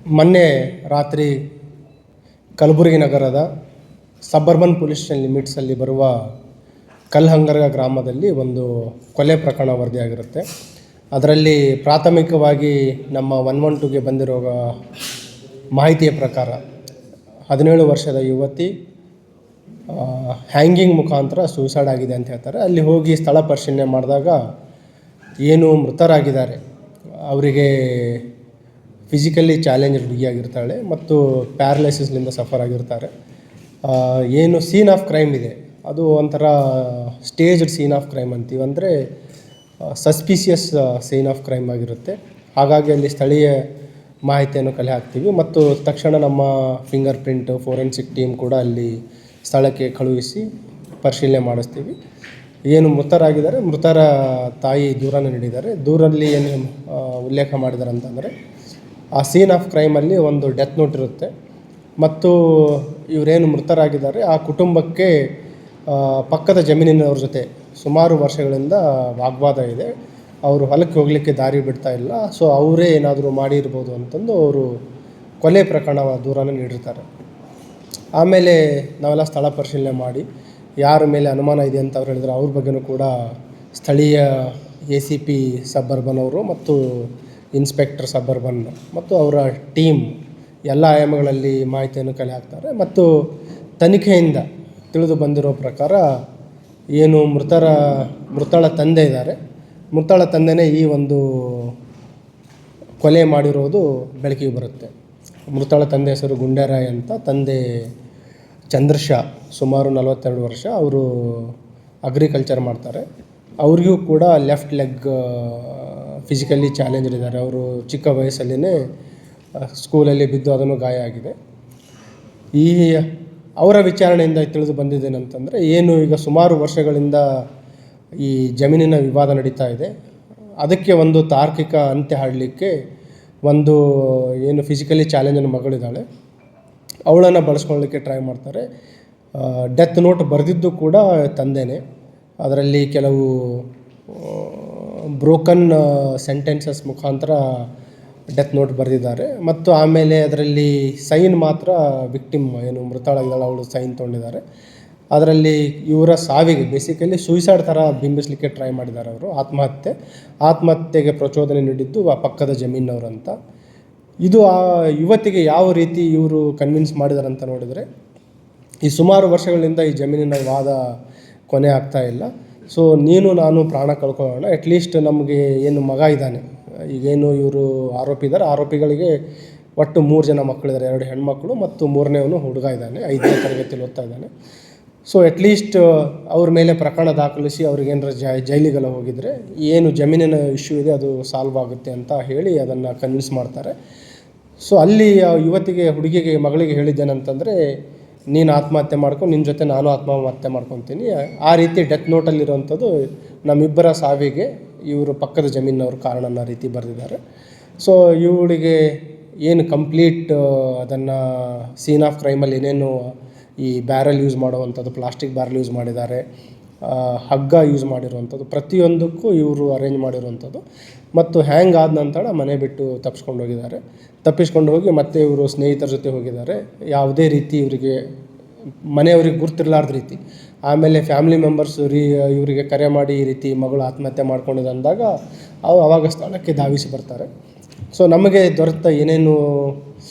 ಮೊನ್ನೆ ರಾತ್ರಿ ಕಲಬುರಗಿ ನಗರದ ಸಬರ್ಬನ್ ಪೊಲೀಸ್ ಸ್ಟೇಷನ್ ಲಿಮಿಟ್ಸಲ್ಲಿ ಬರುವ ಕಲ್ಹಂಗರ ಗ್ರಾಮದಲ್ಲಿ ಒಂದು ಕೊಲೆ ಪ್ರಕರಣ ವರದಿಯಾಗಿರುತ್ತೆ. ಅದರಲ್ಲಿ ಪ್ರಾಥಮಿಕವಾಗಿ ನಮ್ಮ 112ಗೆ ಬಂದಿರೋ ಮಾಹಿತಿಯ ಪ್ರಕಾರ 17 ವರ್ಷದ ಯುವತಿ ಹ್ಯಾಂಗಿಂಗ್ ಮುಖಾಂತರ ಸೂಸೈಡ್ ಆಗಿದೆ ಅಂತ ಹೇಳ್ತಾರೆ. ಅಲ್ಲಿ ಹೋಗಿ ಸ್ಥಳ ಪರಿಶೀಲನೆ ಮಾಡಿದಾಗ ಏನು ಮೃತರಾಗಿದ್ದಾರೆ ಅವರಿಗೆ ಫಿಸಿಕಲಿ ಚಾಲೆಂಜ್ಡ್ ಹುಡುಗಿಯಾಗಿರ್ತಾಳೆ ಮತ್ತು ಪ್ಯಾರಲೈಸಿಸ್ನಿಂದ ಸಫರ್ ಆಗಿರ್ತಾರೆ. ಏನು ಸೀನ್ ಆಫ್ ಕ್ರೈಮ್ ಇದೆ ಅದು ಒಂಥರ ಸ್ಟೇಜ್ಡ್ ಸೀನ್ ಆಫ್ ಕ್ರೈಮ್ ಅಂತೀವಿ, ಅಂದರೆ ಸಸ್ಪಿಷಿಯಸ್ ಸೀನ್ ಆಫ್ ಕ್ರೈಮ್ ಆಗಿರುತ್ತೆ. ಹಾಗಾಗಿ ಅಲ್ಲಿ ಸ್ಥಳೀಯ ಮಾಹಿತಿಯನ್ನು ಕಲೆ ಹಾಕ್ತೀವಿ ಮತ್ತು ತಕ್ಷಣ ನಮ್ಮ ಫಿಂಗರ್ ಪ್ರಿಂಟ್ ಫೋರೆನ್ಸಿಕ್ ಟೀಮ್ ಕೂಡ ಅಲ್ಲಿ ಸ್ಥಳಕ್ಕೆ ಕಳುಹಿಸಿ ಪರಿಶೀಲನೆ ಮಾಡಿಸ್ತೀವಿ. ಏನು ಮೃತರಾಗಿದ್ದಾರೆ, ಮೃತರ ತಾಯಿ ದೂರನ್ನು ನೀಡಿದ್ದಾರೆ. ದೂರಲ್ಲಿ ಏನು ಉಲ್ಲೇಖ ಮಾಡಿದ್ದಾರೆ ಅಂತಂದರೆ, ಆ ಸೀನ್ ಆಫ್ ಕ್ರೈಮಲ್ಲಿ ಒಂದು ಡೆತ್ ನೋಟ್ ಇರುತ್ತೆ ಮತ್ತು ಇವರೇನು ಮೃತರಾಗಿದ್ದಾರೆ ಆ ಕುಟುಂಬಕ್ಕೆ ಪಕ್ಕದ ಜಮೀನಿನವ್ರ ಜೊತೆ ಸುಮಾರು ವರ್ಷಗಳಿಂದ ವಾಗ್ವಾದ ಇದೆ. ಅವರು ಹೊಲಕ್ಕೆ ಹೋಗಲಿಕ್ಕೆ ದಾರಿ ಬಿಡ್ತಾ ಇಲ್ಲ. ಸೊ ಅವರೇ ಏನಾದರೂ ಮಾಡಿರ್ಬೋದು ಅಂತಂದು ಅವರು ಕೊಲೆ ಪ್ರಕರಣ ದೂರನ್ನು ನೀಡಿರ್ತಾರೆ. ಆಮೇಲೆ ನಾವೆಲ್ಲ ಸ್ಥಳ ಪರಿಶೀಲನೆ ಮಾಡಿ ಯಾರ ಮೇಲೆ ಅನುಮಾನ ಇದೆ ಅಂತ ಅವ್ರು ಹೇಳಿದ್ರು. ಅವ್ರ ಬಗ್ಗೆನೂ ಕೂಡ ಸ್ಥಳೀಯ ACP ಸಬರ್ಬನ್ ಅವರು ಮತ್ತು ಇನ್ಸ್ಪೆಕ್ಟರ್ ಸಬರ್ಬನ್ ಮತ್ತು ಅವರ ಟೀಮ್ ಎಲ್ಲ ಆಯಾಮಗಳಲ್ಲಿ ಮಾಹಿತಿಯನ್ನು ಕಲೆ ಹಾಕ್ತಾರೆ. ಮತ್ತು ತನಿಖೆಯಿಂದ ತಿಳಿದು ಬಂದಿರೋ ಪ್ರಕಾರ ಏನು ಮೃತಳ ತಂದೆ ಇದ್ದಾರೆ, ಮೃತಳ ತಂದೆನೇ ಈ ಒಂದು ಕೊಲೆ ಮಾಡಿರೋದು ಬೆಳಕಿಗೆ ಬರುತ್ತೆ. ಮೃತಳ ತಂದೆ ಹೆಸರು ಗುಂಡೇರಾಯ್ ಅಂತ, ತಂದೆ ಚಂದ್ರಶಾ, ಸುಮಾರು 42 ವರ್ಷ. ಅವರು ಅಗ್ರಿಕಲ್ಚರ್ ಮಾಡ್ತಾರೆ. ಅವ್ರಿಗೂ ಕೂಡ ಲೆಫ್ಟ್ ಲೆಗ್ ಫಿಸಿಕಲಿ ಚಾಲೆಂಜ್ಡ್ ಇದ್ದಾರೆ. ಅವರು ಚಿಕ್ಕ ವಯಸ್ಸಲ್ಲಿಯೇ ಸ್ಕೂಲಲ್ಲಿ ಬಿದ್ದು ಅದನ್ನು ಗಾಯ ಆಗಿದೆ. ಈ ಅವರ ವಿಚಾರಣೆಯಿಂದ ತಿಳಿದು ಬಂದಿದ್ದೇನೆಂತಂದರೆ, ಏನು ಈಗ ಸುಮಾರು ವರ್ಷಗಳಿಂದ ಈ ಜಮೀನಿನ ವಿವಾದ ನಡೀತಾ ಇದೆ, ಅದಕ್ಕೆ ಒಂದು ತಾರ್ಕಿಕ ಅಂತ್ಯ ಹಾಡಲಿಕ್ಕೆ ಒಂದು ಏನು ಫಿಸಿಕಲಿ ಚಾಲೆಂಜನ್ನು ಮಗಳಿದ್ದಾಳೆ ಅವಳನ್ನು ಬಳಸ್ಕೊಳ್ಳಲಿಕ್ಕೆ ಟ್ರೈ ಮಾಡ್ತಾರೆ. ಡೆತ್ ನೋಟ್ ಬರೆದಿದ್ದು ಕೂಡ ತಂದೆನೇ. ಅದರಲ್ಲಿ ಕೆಲವು ಬ್ರೋಕನ್ ಸೆಂಟೆನ್ಸಸ್ ಮುಖಾಂತರ ಡೆತ್ ನೋಟ್ ಬರೆದಿದ್ದಾರೆ ಮತ್ತು ಆಮೇಲೆ ಅದರಲ್ಲಿ ಸೈನ್ ಮಾತ್ರ ವಿಕ್ಟಿಮ್ ಏನು ಮೃತಳಾಗಿದ್ದಾಳೆ ಅವಳು ಸೈನ್ ತೊಗೊಂಡಿದ್ದಾರೆ. ಅದರಲ್ಲಿ ಇವರ ಸಾವಿಗೆ ಬೇಸಿಕಲಿ ಸೂಯಿಸೈಡ್ ಥರ ಬಿಂಬಿಸಲಿಕ್ಕೆ ಟ್ರೈ ಮಾಡಿದ್ದಾರೆ. ಅವರು ಆತ್ಮಹತ್ಯೆಗೆ ಪ್ರಚೋದನೆ ನೀಡಿದ್ದು ಆ ಪಕ್ಕದ ಜಮೀನವರು ಅಂತ. ಇದು ಆ ಯುವತಿಗೆ ಯಾವ ರೀತಿ ಇವರು ಕನ್ವಿನ್ಸ್ ಮಾಡಿದ್ದಾರೆ ಅಂತ ನೋಡಿದರೆ, ಈ ಸುಮಾರು ವರ್ಷಗಳಿಂದ ಈ ಜಮೀನಿನ ವಾದ ಕೊನೆ ಆಗ್ತಾ ಇಲ್ಲ. ಸೊ ನೀನು ನಾನು ಪ್ರಾಣ ಕಳ್ಕೊಳ್ಳೋಣ, ಅಟ್ಲೀಸ್ಟ್ ನಮಗೆ ಏನು ಮಗ ಇದ್ದಾನೆ, ಈಗೇನು ಇವರು ಆರೋಪಿ ಇದ್ದಾರೆ, ಆರೋಪಿಗಳಿಗೆ ಒಟ್ಟು 3 ಜನ ಮಕ್ಕಳಿದ್ದಾರೆ, 2 ಹೆಣ್ಮಕ್ಳು ಮತ್ತು 3ನೇವನು ಹುಡುಗ ಇದ್ದಾನೆ, 5ನೇ ತರಗತಿಯಲ್ಲಿ ಓದ್ತಾ ಇದ್ದಾನೆ. ಸೊ ಅಟ್ಲೀಸ್ಟ್ ಅವ್ರ ಮೇಲೆ ಪ್ರಕರಣ ದಾಖಲಿಸಿ ಅವ್ರಿಗೇನಾರ ಜೈಲಿಗೆಲ್ಲ ಹೋಗಿದರೆ ಏನು ಜಮೀನಿನ ಇಶ್ಯೂ ಇದೆ ಅದು ಸಾಲ್ವ್ ಆಗುತ್ತೆ ಅಂತ ಹೇಳಿ ಅದನ್ನು ಕನ್ವಿನ್ಸ್ ಮಾಡ್ತಾರೆ. ಸೊ ಅಲ್ಲಿ ಯುವತಿಗೆ ಹುಡುಗಿಗೆ ಮಗಳಿಗೆ ಹೇಳಿದ್ದೇನೆಂತಂದರೆ, ನೀನು ಆತ್ಮಹತ್ಯೆ ಮಾಡ್ಕೊಂಡು ನಿನ್ನ ಜೊತೆ ನಾನು ಆತ್ಮಹತ್ಯೆ ಮಾಡ್ಕೊತೀನಿ. ಆ ರೀತಿ ಡೆತ್ ನೋಟಲ್ಲಿರುವಂಥದ್ದು ನಮ್ಮಿಬ್ಬರ ಸಾವಿಗೆ ಇವರು ಪಕ್ಕದ ಜಮೀನವ್ರ ಕಾರಣ ಅನ್ನೋ ರೀತಿ ಬರೆದಿದ್ದಾರೆ. ಸೊ ಇವಳಿಗೆ ಏನು ಕಂಪ್ಲೀಟ್ ಅದನ್ನು ಸೀನ್ ಆಫ್ ಕ್ರೈಮಲ್ಲಿ ಏನೇನು ಈ ಬ್ಯಾರಲ್ ಯೂಸ್ ಮಾಡುವಂಥದ್ದು, ಪ್ಲಾಸ್ಟಿಕ್ ಬ್ಯಾರಲ್ ಯೂಸ್ ಮಾಡಿದ್ದಾರೆ, ಹಗ್ಗ ಯೂಸ್ ಮಾಡಿರುವಂಥದ್ದು, ಪ್ರತಿಯೊಂದಕ್ಕೂ ಇವರು ಅರೇಂಜ್ ಮಾಡಿರುವಂಥದ್ದು. ಮತ್ತು ಹ್ಯಾಂಗ್ ಆದ ನಂತರ ಮನೆ ಬಿಟ್ಟು ತಪ್ಪಿಸ್ಕೊಂಡು ಹೋಗಿ ಮತ್ತೆ ಇವರು ಸ್ನೇಹಿತರ ಜೊತೆ ಹೋಗಿದ್ದಾರೆ. ಯಾವುದೇ ರೀತಿ ಇವರಿಗೆ ಮನೆಯವ್ರಿಗೆ ಗುರ್ತಿರ್ಲಾರ್ದ ರೀತಿ. ಆಮೇಲೆ ಫ್ಯಾಮಿಲಿ ಮೆಂಬರ್ಸ್ ಇವರಿಗೆ ಕರೆ ಮಾಡಿ ಈ ರೀತಿ ಮಗಳು ಆತ್ಮಹತ್ಯೆ ಮಾಡ್ಕೊಂಡಿದೆ ಅಂದಾಗ ಆವಾಗ ಸ್ಥಳಕ್ಕೆ ಧಾವಿಸಿ ಬರ್ತಾರೆ. ಸೊ ನಮಗೆ ದೊರೆತ ಏನೇನು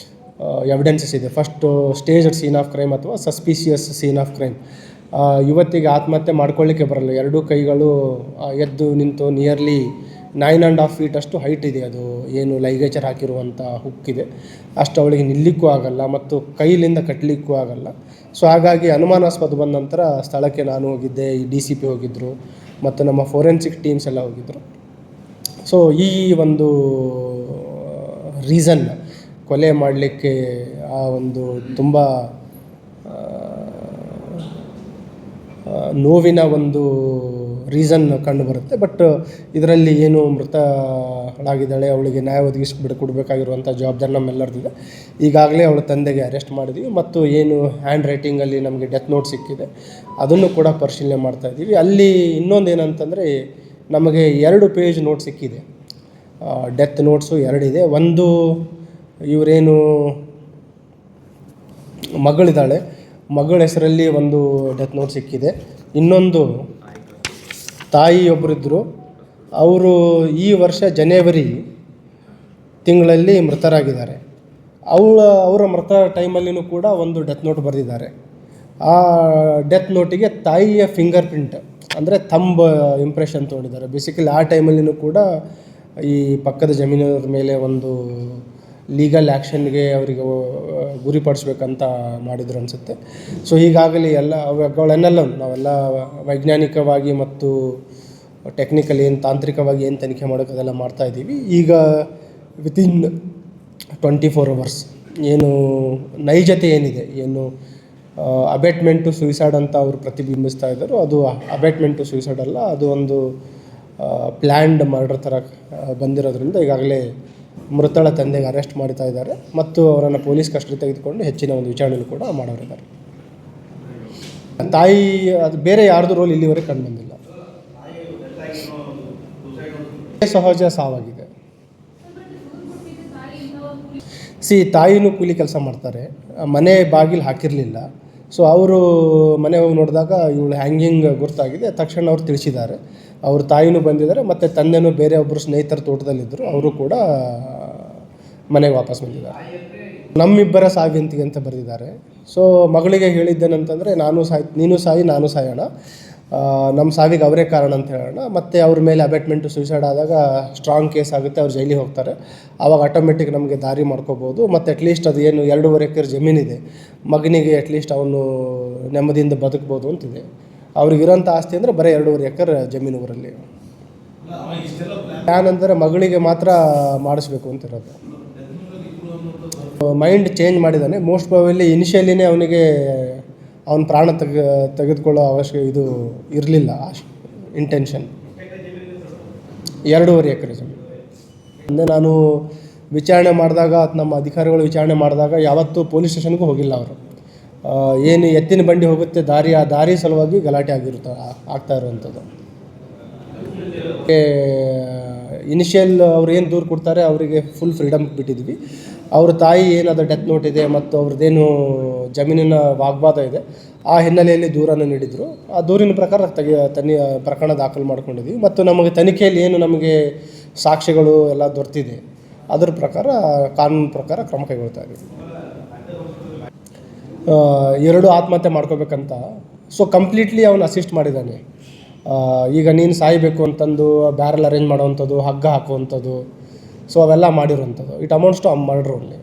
ಎವಿಡೆನ್ಸಸ್ ಇದೆ, first staged scene of crime ಅಥವಾ ಸಸ್ಪಿಷಿಯಸ್ ಸೀನ್ ಆಫ್ ಕ್ರೈಮ್. ಯುವತಿಗೆ ಆತ್ಮಹತ್ಯೆ ಮಾಡ್ಕೊಳ್ಳಿಕ್ಕೆ ಬರಲ್ಲ, 2 ಕೈಗಳು ಎದ್ದು ನಿಂತು ನಿಯರ್ಲಿ 9.5 feet ಅಷ್ಟು ಹೈಟ್ ಇದೆ. ಅದು ಏನು ಲೈಗೇಚರ್ ಹಾಕಿರುವಂಥ ಹುಕ್ಕಿದೆ, ಅಷ್ಟು ಅವಳಿಗೆ ನಿಲ್ಲಕ್ಕೂ ಆಗಲ್ಲ ಮತ್ತು ಕೈಲಿಂದ ಕಟ್ಟಲಿಕ್ಕೂ ಆಗಲ್ಲ. ಸೊ ಹಾಗಾಗಿ ಅನುಮಾನಾಸ್ಪದ ಬಂದ ನಂತರ ಸ್ಥಳಕ್ಕೆ ನಾನು ಹೋಗಿದ್ದೆ, ಈ DCP ಹೋಗಿದ್ದರು ಮತ್ತು ನಮ್ಮ ಫೋರೆನ್ಸಿಕ್ ಟೀಮ್ಸ್ ಎಲ್ಲ ಹೋಗಿದ್ದರು. ಸೊ ಈ ಒಂದು ರೀಸನ್ ಕೊಲೆ ಮಾಡಲಿಕ್ಕೆ ಆ ಒಂದು ತುಂಬ ನೋವಿನ ಒಂದು ರೀಸನ್ ಕಂಡು ಬರುತ್ತೆ. ಬಟ್ ಇದರಲ್ಲಿ ಏನು ಮೃತಳಾಗಿದ್ದಾಳೆ ಅವಳಿಗೆ ನ್ಯಾಯ ಕೊಡಬೇಕಾಗಿರುವಂಥ ಜವಾಬ್ದಾರಿ ನಮ್ಮೆಲ್ಲರದಿದೆ. ಈಗಾಗಲೇ ಅವಳ ತಂದೆಗೆ ಅರೆಸ್ಟ್ ಮಾಡಿದ್ವಿ ಮತ್ತು ಏನು ಹ್ಯಾಂಡ್ ರೈಟಿಂಗಲ್ಲಿ ನಮಗೆ ಡೆತ್ ನೋಟ್ ಸಿಕ್ಕಿದೆ ಅದನ್ನು ಕೂಡ ಪರಿಶೀಲನೆ ಮಾಡ್ತಾಯಿದ್ದೀವಿ. ಅಲ್ಲಿ ಇನ್ನೊಂದು ಏನಂತಂದರೆ, ನಮಗೆ 2 ಪೇಜ್ ನೋಟ್ ಸಿಕ್ಕಿದೆ. ಡೆತ್ ನೋಟ್ಸು 2 ಇದೆ. ಒಂದು ಇವರೇನು ಮಗಳಿದ್ದಾಳೆ, ಮಗಳ ಹೆಸರಲ್ಲಿ ಒಂದು ಡೆತ್ ನೋಟ್ ಸಿಕ್ಕಿದೆ. ಇನ್ನೊಂದು ತಾಯಿಯೊಬ್ಬರಿದ್ದರು, ಅವರು ಈ ವರ್ಷ ಜನವರಿ ತಿಂಗಳಲ್ಲಿ ಮೃತರಾಗಿದ್ದಾರೆ. ಅವರ ಮೃತ ಟೈಮಲ್ಲಿನೂ ಕೂಡ ಒಂದು ಡೆತ್ ನೋಟ್ ಬರೆದಿದ್ದಾರೆ. ಆ ಡೆತ್ ನೋಟಿಗೆ ತಾಯಿಯ ಫಿಂಗರ್ ಪ್ರಿಂಟ್ ಅಂದರೆ ಥಂಬ್ ಇಂಪ್ರೆಷನ್ ತೊಗೊಂಡಿದ್ದಾರೆ. ಬೇಸಿಕಲಿ ಆ ಟೈಮಲ್ಲಿನೂ ಕೂಡ ಈ ಪಕ್ಕದ ಜಮೀನವ್ರ ಮೇಲೆ ಒಂದು ಲೀಗಲ್ ಆ್ಯಕ್ಷನ್ಗೆ ಅವರಿಗೆ ಗುರಿಪಡಿಸ್ಬೇಕಂತ ಮಾಡಿದ್ರು ಅನಿಸುತ್ತೆ. ಸೊ ಈಗಾಗಲೇ ಅವುಗಳನ್ನೆಲ್ಲ ನಾವೆಲ್ಲ ವೈಜ್ಞಾನಿಕವಾಗಿ ಮತ್ತು ಟೆಕ್ನಿಕಲಿ ಏನು ತಾಂತ್ರಿಕವಾಗಿ ಏನು ತನಿಖೆ ಮಾಡೋಕೆ ಅದೆಲ್ಲ ಮಾಡ್ತಾಯಿದ್ದೀವಿ. ಈಗ ವಿತಿನ್ 24 hours ಏನು ನೈಜತೆ ಏನಿದೆ, ಏನು ಅಬೇಟ್ಮೆಂಟ್ ಟು ಸುಯಿಸೈಡ್ ಅಂತ ಅವರು ಪ್ರತಿಬಿಂಬಿಸ್ತಾ ಇದ್ದರು, ಅದು ಅಬೇಟ್ಮೆಂಟ್ ಟು ಸುಯಿಸೈಡ್ ಅಲ್ಲ, ಅದು ಒಂದು ಪ್ಲ್ಯಾಂಡ್ ಮರ್ಡರ್ ಥರ ಬಂದಿರೋದ್ರಿಂದ ಈಗಾಗಲೇ ಮೃತಳ ತಂದೆಗೆ ಅರೆಸ್ಟ್ ಮಾಡ್ತಾ ಇದ್ದಾರೆ ಮತ್ತು ಅವರನ್ನು ಪೊಲೀಸ್ ಕಸ್ಟಡಿ ತೆಗೆದುಕೊಂಡು ಹೆಚ್ಚಿನ ಒಂದು ವಿಚಾರಣೆಯೂ ಕೂಡ ಮಾಡೋರಿದ್ದಾರೆ. ತಾಯಿ ಅದು ಬೇರೆ ಯಾರ್ದು ರೋಲ್ ಇಲ್ಲಿವರೆಗೆ ಕಂಡು ಬಂದಿಲ್ಲ. ಸಹಜ ಸಾವಾಗಿದೆ. ತಾಯಿನೂ ಕೂಲಿ ಕೆಲಸ ಮಾಡ್ತಾರೆ, ಮನೆ ಬಾಗಿಲು ಹಾಕಿರಲಿಲ್ಲ. ಸೊ ಅವರು ಮನೆ ಹೋಗಿ ನೋಡಿದಾಗ ಇವಳು ಹ್ಯಾಂಗಿಂಗ್ ಗುರ್ತಾಗಿದೆ. ತಕ್ಷಣ ಅವ್ರು ತಿಳಿಸಿದ್ದಾರೆ. ಅವ್ರ ತಾಯಿನೂ ಬಂದಿದ್ದಾರೆ ಮತ್ತು ತಂದೆನೂ ಬೇರೆ ಒಬ್ಬರು ಸ್ನೇಹಿತರ ತೋಟದಲ್ಲಿದ್ದರು, ಅವರು ಕೂಡ ಮನೆಗೆ ವಾಪಸ್ ಬಂದಿದ್ದಾರೆ. ನಮ್ಮಿಬ್ಬರ ಸಾವಿಯಂತಿಗೆ ಅಂತ ಬರೆದಿದ್ದಾರೆ. ಸೊ ಮಗಳಿಗೆ ಹೇಳಿದ್ದೇನಂತಂದರೆ, ನೀನು ಸಾಯಿ ನಾನು ಸಾಯೋಣ, ನಮ್ಮ ಸಾವಿಗೆ ಅವರೇ ಕಾರಣ ಅಂತ ಹೇಳೋಣ, ಮತ್ತು ಅವ್ರ ಮೇಲೆ ಅಬೇಟ್ಮೆಂಟು ಸುಯಿಸೈಡ್ ಆದಾಗ ಸ್ಟ್ರಾಂಗ್ ಕೇಸ್ ಆಗುತ್ತೆ, ಅವ್ರು ಜೈಲಿಗೆ ಹೋಗ್ತಾರೆ, ಆವಾಗ ಆಟೋಮೆಟಿಕ್ ನಮಗೆ ದಾರಿ ಮಾಡ್ಕೋಬೋದು. ಮತ್ತು ಅಟ್ಲೀಸ್ಟ್ ಅದು ಏನು 2.5 ಎಕರೆ ಜಮೀನಿದೆ, ಮಗನಿಗೆ ಅಟ್ಲೀಸ್ಟ್ ಅವನು ನೆಮ್ಮದಿಯಿಂದ ಬದುಕ್ಬೋದು ಅಂತಿದೆ. ಅವ್ರಿಗಿರೋಂಥ ಆಸ್ತಿ ಅಂದರೆ ಬರೀ 2.5 ಎಕರೆ ಜಮೀನು ಊರಲ್ಲಿ. ಪ್ಲ್ಯಾನ್ ಅಂದರೆ ಮಗಳಿಗೆ ಮಾತ್ರ ಮಾಡಿಸ್ಬೇಕು ಅಂತಿರೋದು. ಮೈಂಡ್ ಚೇಂಜ್ ಮಾಡಿದ್ದಾನೆ. ಮೋಸ್ಟ್ ಪ್ರಾಬಬ್ಲಿ ಇನಿಷಿಯಲಿನೇ ಅವನಿಗೆ ಅವನ ಪ್ರಾಣ ತೆಗೆದುಕೊಳ್ಳೋ ಇದು ಇರಲಿಲ್ಲ, ಇಂಟೆನ್ಷನ್. 2.5 ಎಕರೆ ಜಮೀನು. ಅಂದರೆ ನಾನು ವಿಚಾರಣೆ ಮಾಡಿದಾಗ, ನಮ್ಮ ಅಧಿಕಾರಿಗಳು ವಿಚಾರಣೆ ಮಾಡಿದಾಗ ಯಾವತ್ತೂ ಪೊಲೀಸ್ ಸ್ಟೇಷನ್ಗೂ ಹೋಗಿಲ್ಲ ಅವರು. ಏನು ಎತ್ತಿನ ಬಂಡಿ ಹೋಗುತ್ತೆ ದಾರಿ, ಆ ದಾರಿ ಸಲುವಾಗಿ ಗಲಾಟೆ ಆಗ್ತಾ ಇರುವಂಥದ್ದು. ಇನಿಷಿಯಲ್ ಅವ್ರು ಏನು ದೂರು ಕೊಡ್ತಾರೆ ಅವರಿಗೆ ಫುಲ್ ಫ್ರೀಡಮ್ ಬಿಟ್ಟಿದ್ವಿ. ಅವ್ರ ತಾಯಿ ಏನಾದ ಡೆತ್ ನೋಟ್ ಇದೆ ಮತ್ತು ಅವ್ರದ್ದೇನು ಜಮೀನಿನ ವಾಗ್ವಾದ ಇದೆ, ಆ ಹಿನ್ನೆಲೆಯಲ್ಲಿ ದೂರನ್ನು ನೀಡಿದರು. ಆ ದೂರಿನ ಪ್ರಕಾರ ಪ್ರಕರಣ ದಾಖಲು ಮಾಡ್ಕೊಂಡಿದ್ವಿ ಮತ್ತು ನಮಗೆ ತನಿಖೆಯಲ್ಲಿ ಏನು ನಮಗೆ ಸಾಕ್ಷ್ಯಗಳು ಎಲ್ಲ ದೊರೆತಿದೆ ಅದರ ಪ್ರಕಾರ ಕಾನೂನು ಪ್ರಕಾರ ಕ್ರಮ ಕೈಗೊಳ್ತಾ ಇದ್ದೀವಿ. 2 ಆತ್ಮಹತ್ಯೆ ಮಾಡ್ಕೋಬೇಕಂತ. ಸೊ ಕಂಪ್ಲೀಟ್ಲಿ ಅವನು ಅಸಿಸ್ಟ್ ಮಾಡಿದ್ದಾನೆ. ಈಗ ನೀನು ಸಾಯಬೇಕು ಅಂತಂದು ಬ್ಯಾರಲ್ ಅರೇಂಜ್ ಮಾಡೋವಂಥದ್ದು, ಹಗ್ಗ ಹಾಕುವಂಥದ್ದು, ಸೊ ಅವೆಲ್ಲ ಮಾಡಿರುವಂಥದ್ದು. It amounts to murder only.